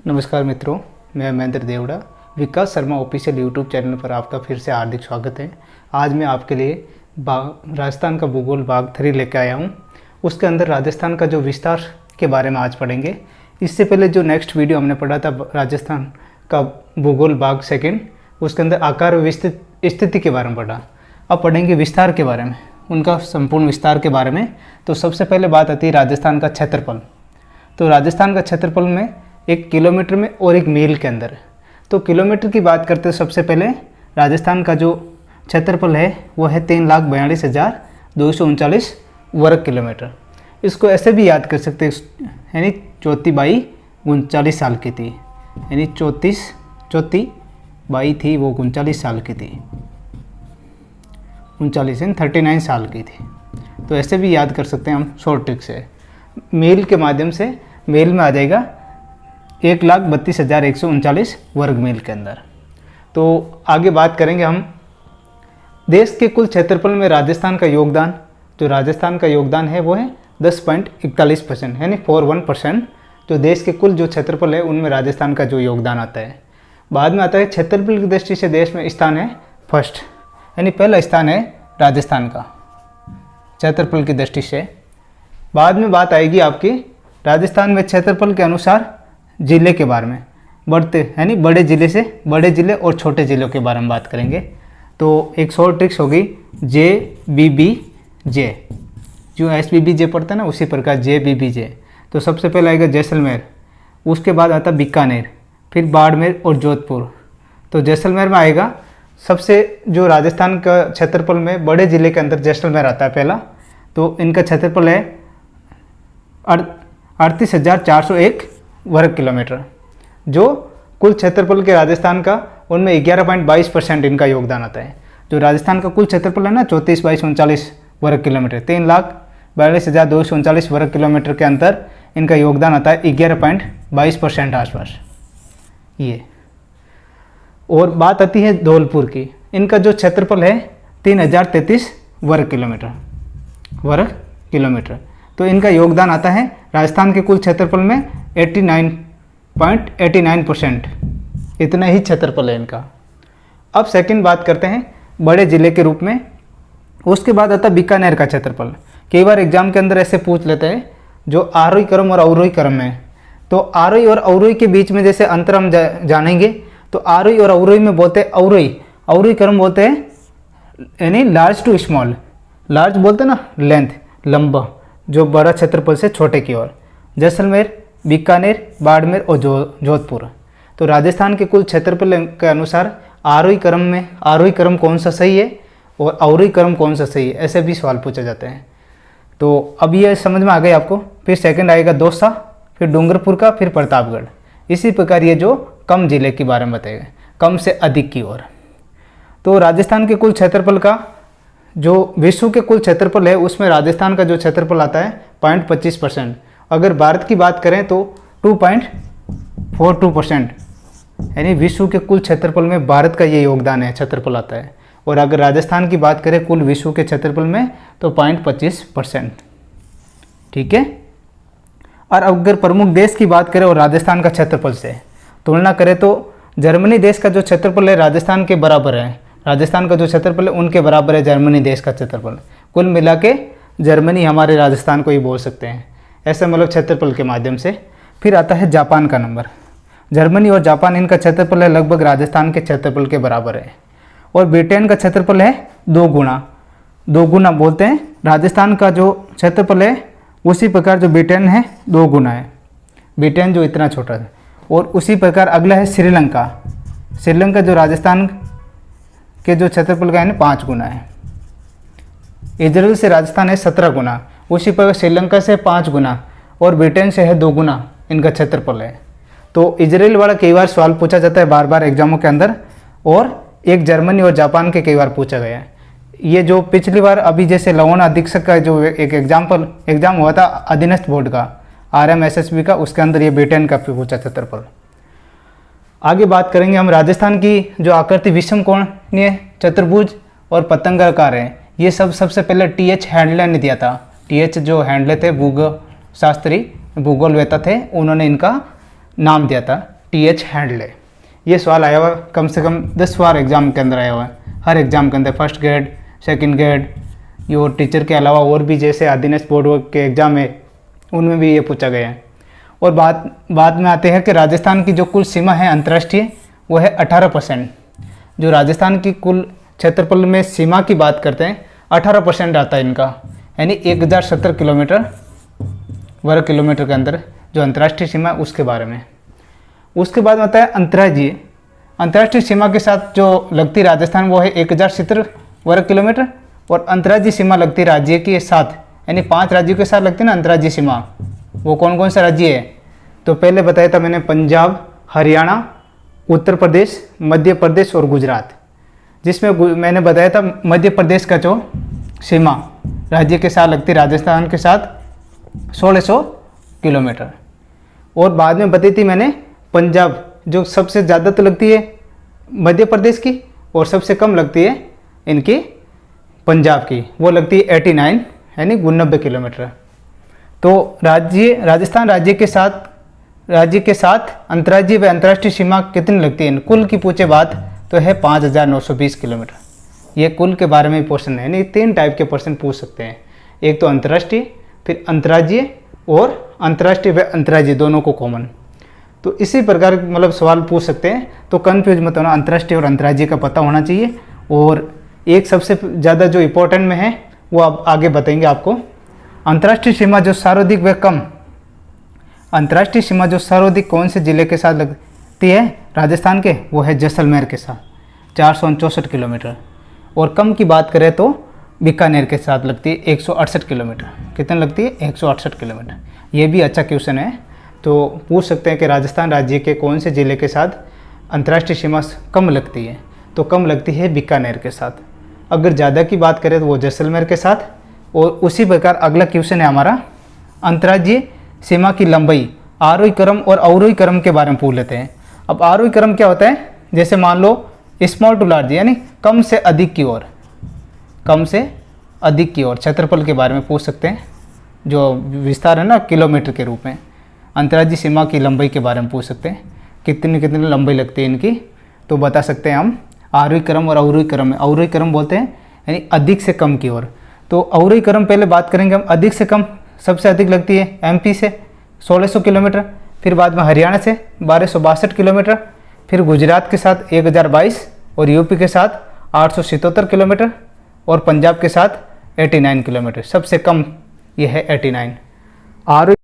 नमस्कार मित्रों, मैं महेंद्र देवड़ा विकास शर्मा ऑफिशियल यूट्यूब चैनल पर आपका फिर से हार्दिक स्वागत है। आज मैं आपके लिए राजस्थान का भूगोल भाग 3 लेकर आया हूँ। उसके अंदर राजस्थान का जो विस्तार के बारे में आज पढ़ेंगे। इससे पहले जो नेक्स्ट वीडियो हमने पढ़ा था राजस्थान का भूगोल भाग 2, उसके अंदर आकार व स्थिति के बारे में पढ़ा। अब पढ़ेंगे विस्तार के बारे में, उनका संपूर्ण विस्तार के बारे में। तो सबसे पहले बात आती है राजस्थान का क्षेत्रफल। तो राजस्थान का क्षेत्रफल में 1 किलोमीटर में और 1 मील के अंदर। तो किलोमीटर की बात करते हैं, सबसे पहले राजस्थान का जो क्षेत्रफल है वो है 3,42,239 वर्ग किलोमीटर। इसको ऐसे भी याद कर सकते हैं, यानी 34 बाई 39 साल की थी, यानी 34 बाई थी वो 39 साल की थी, 39 यानी 39 साल की थी। तो ऐसे भी याद कर सकते हैं हम शॉर्ट ट्रिक से। मील के माध्यम से मील में आ जाएगा 1,32,139 वर्ग मील के अंदर। तो आगे बात करेंगे हम देश के कुल क्षेत्रफल में राजस्थान का योगदान। जो राजस्थान का योगदान है वो है 10.41%, यानी 41%। जो देश के कुल जो क्षेत्रफल है उनमें राजस्थान का जो योगदान आता है। बाद में आता है क्षेत्रफल की दृष्टि से देश में स्थान है फर्स्ट, यानी पहला स्थान है राजस्थान का क्षेत्रफल की दृष्टि से। बाद में बात आएगी आपकी राजस्थान में क्षेत्रफल के अनुसार ज़िले के बारे में, बढ़ते यानी बड़े ज़िले से बड़े ज़िले और छोटे ज़िलों के बारे में बात करेंगे। तो एक शॉर्ट ट्रिक्स होगी JBBJ, जो SBBJ पढ़ता है ना उसी प्रकार JBBJ। तो सबसे पहले आएगा जैसलमेर, उसके बाद आता बीकानेर, फिर बाड़मेर और जोधपुर। तो जैसलमेर में आएगा सबसे, जो राजस्थान का क्षेत्रफल में बड़े ज़िले के अंदर जैसलमेर आता है पहला। तो इनका क्षेत्रफल है 38,401 वर्ग किलोमीटर। जो कुल क्षेत्रफल के राजस्थान का उनमें 11.22% इनका योगदान आता है। जो राजस्थान का कुल क्षेत्रफल है ना 34,239 वर्ग किलोमीटर, 3,42,239 वर्ग किलोमीटर के अंदर इनका योगदान आता है 11.22% आसपास ये। और बात आती है धौलपुर की। इनका जो क्षेत्रफल है 3,033 वर्ग किलोमीटर। तो इनका योगदान आता है राजस्थान के कुल क्षेत्रफल में 89.89%। इतना ही क्षेत्रफल है इनका। अब सेकंड बात करते हैं बड़े ज़िले के रूप में। उसके बाद आता है बीकानेर का क्षेत्रफल। कई बार एग्जाम के अंदर ऐसे पूछ लेते हैं, जो आरोही क्रम और अवरोही क्रम में। तो आरोही और अवरोही के बीच में जैसे अंतर हम जानेंगे। तो आरोही और अवरोही में बोलते हैं अवरोही क्रम बोलते हैं, यानी लार्ज टू स्मॉल। लार्ज बोलते हैं ना लेंथ, लंबा, जो बड़ा क्षेत्रफल से छोटे की ओर। जैसलमेर, बीकानेर, बाड़मेर और जोधपुर। तो राजस्थान के कुल क्षेत्रफल के अनुसार आरोही क्रम कौन सा सही है और अवरोही क्रम कौन सा सही है, ऐसे भी सवाल पूछे जाते हैं। तो अब ये समझ में आ गई आपको। फिर सेकंड आएगा दौसा, फिर डूंगरपुर का, फिर प्रतापगढ़। इसी प्रकार ये जो कम जिले के बारे में बताएगा, कम से अधिक की ओर। तो राजस्थान के कुल क्षेत्रफल का जो विश्व के कुल क्षेत्रफल है उसमें राजस्थान का जो क्षेत्रफल आता है 0.25%। अगर भारत की बात करें तो 2.42%, यानी विश्व के कुल क्षेत्रफल में भारत का ये योगदान है, क्षेत्रफल आता है। और अगर राजस्थान की बात करें कुल विश्व के क्षेत्रफल में तो 0.25%। ठीक है। और अगर प्रमुख देश की बात करें और राजस्थान का क्षेत्रफल से तुलना करें तो जर्मनी देश का जो क्षेत्रफल है राजस्थान के बराबर है। राजस्थान का जो क्षेत्रफल है उनके बराबर है जर्मनी देश का क्षेत्रफल। कुल मिला के जर्मनी हमारे राजस्थान को ही बोल सकते हैं, ऐसे मतलब क्षेत्रफल के माध्यम से। फिर आता है जापान का नंबर। जर्मनी और जापान, इनका क्षेत्रफल है लगभग राजस्थान के क्षेत्रफल के बराबर है। और ब्रिटेन का क्षेत्रफल है 2 गुना बोलते हैं। राजस्थान का जो क्षेत्रफल है उसी प्रकार जो ब्रिटेन है 2 गुना है। ब्रिटेन जो इतना छोटा है। और उसी प्रकार अगला है श्रीलंका जो राजस्थान के जो क्षेत्रफल का है ना 5 गुना है। इजराइल से राजस्थान है 17 गुना, उसी प्रकार श्रीलंका से 5 गुना और ब्रिटेन से है 2 गुना इनका क्षेत्रफल है। तो इजराइल वाला कई बार सवाल पूछा जाता है बार बार एग्जामों के अंदर, और एक जर्मनी और जापान के कई बार पूछा गया है। ये जो पिछली बार अभी जैसे लवण अधीक्षक का जो एक एग्जाम हुआ था अधीनस्थ बोर्ड का RMSSB का, उसके अंदर ये ब्रिटेन का पूछा क्षेत्रफल। आगे बात करेंगे हम राजस्थान की जो आकृति विषम कोणीय, चतुर्भुज और पतंगाकार है। ये सबसे पहले TH हैंडले ने दिया था। TH जो हैंडले थे भूगोल शास्त्री, भूगोलवेत्ता थे, उन्होंने इनका नाम दिया था TH हैंडले। ये सवाल आया हुआ कम से कम 10 बार एग्जाम के अंदर आया हुआ है, हर एग्जाम के अंदर, फर्स्ट ग्रेड, सेकंड ग्रेड, ये और टीचर के अलावा और भी जैसे आदिनेश बोर्ड के एग्ज़ाम है उनमें भी ये पूछा गया है। और बाद में आते हैं कि राजस्थान की जो कुल सीमा है अंतर्राष्ट्रीय वो है 18%। जो राजस्थान की कुल क्षेत्रफल में सीमा की बात करते हैं 18% आता है इनका, यानी 1070 किलोमीटर वर्ग किलोमीटर के अंदर जो अंतर्राष्ट्रीय सीमा है उसके बारे में। उसके बाद आता है अंतर्राज्यीय। अंतर्राष्ट्रीय सीमा के साथ जो लगती राजस्थान वो है 1070 वर्ग किलोमीटर, और अंतर्राज्यीय सीमा लगती राज्य के साथ, यानी 5 राज्यों के साथ लगती है ना अंतर्राज्यीय सीमा। वो कौन कौन सा राज्य है? तो पहले बताया था मैंने, पंजाब, हरियाणा, उत्तर प्रदेश, मध्य प्रदेश और गुजरात। जिसमें मैंने बताया था मध्य प्रदेश का जो सीमा राज्य के साथ लगती राजस्थान के साथ 1600 किलोमीटर। और बाद में बताई थी मैंने पंजाब, जो सबसे ज़्यादा तो लगती है मध्य प्रदेश की और सबसे कम लगती है इनकी पंजाब की, वो लगती है 89 यानी 89 किलोमीटर। तो राजस्थान राज्य के साथ अंतर्राज्यीय व अंतर्राष्ट्रीय सीमा कितनी लगती है? कुल की पूछे बात तो है 5920 किलोमीटर। ये कुल के बारे में क्वेश्चन है, यानी 3 टाइप के प्रश्न पूछ सकते हैं, एक तो अंतर्राष्ट्रीय, फिर अंतर्राज्यीय और अंतर्राष्ट्रीय व अंतर्राज्यीय दोनों को कॉमन। तो इसी प्रकार मतलब सवाल पूछ सकते हैं, तो कन्फ्यूज मत होना, अंतर्राष्ट्रीय और अंतर्राज्यीय का पता होना चाहिए। और एक सबसे ज़्यादा जो इम्पोर्टेंट में है वो आप आगे बताएंगे आपको। अंतर्राष्ट्रीय सीमा जो सर्वाधिक व कम, अंतर्राष्ट्रीय सीमा जो सर्वाधिक कौन से ज़िले के साथ लगती है राजस्थान के? वो है जैसलमेर के साथ 464 किलोमीटर। और कम की बात करें तो बीकानेर के साथ लगती है 168 किलोमीटर। कितनी लगती है? 168 किलोमीटर। ये भी अच्छा क्वेश्चन है, तो पूछ सकते हैं कि राजस्थान राज्य के कौन से ज़िले के साथ अंतर्राष्ट्रीय सीमा कम लगती है? तो कम लगती है बीकानेर के साथ। अगर ज़्यादा की बात करें तो वो जैसलमेर के साथ। और उसी प्रकार अगला क्वेश्चन है हमारा, अंतर्राज्यीय सीमा की लंबाई आरोही क्रम और अवरोही क्रम के बारे में पूछ लेते हैं। अब आरोही क्रम क्या होता है? जैसे मान लो स्मॉल टू लार्ज, यानी कम से अधिक की ओर, कम से अधिक की ओर क्षेत्रफल के बारे में पूछ सकते हैं, जो विस्तार है ना किलोमीटर के रूप में। अंतर्राज्यीय सीमा की लंबाई के बारे में पूछ सकते हैं, कितनी कितनी लंबाई लगती है इनकी, तो बता सकते हैं हम आरोही क्रम और अवरोही क्रम में। अवरोही क्रम बोलते हैं यानी अधिक से कम की ओर। तो अवरोही क्रम पहले बात करेंगे हम, अधिक से कम सबसे अधिक लगती है MP से 1600 किलोमीटर, फिर बाद में हरियाणा से 1262 किलोमीटर, फिर गुजरात के साथ 1022 और यूपी के साथ 877 किलोमीटर और पंजाब के साथ 89 किलोमीटर। सबसे कम ये है 89। आरोही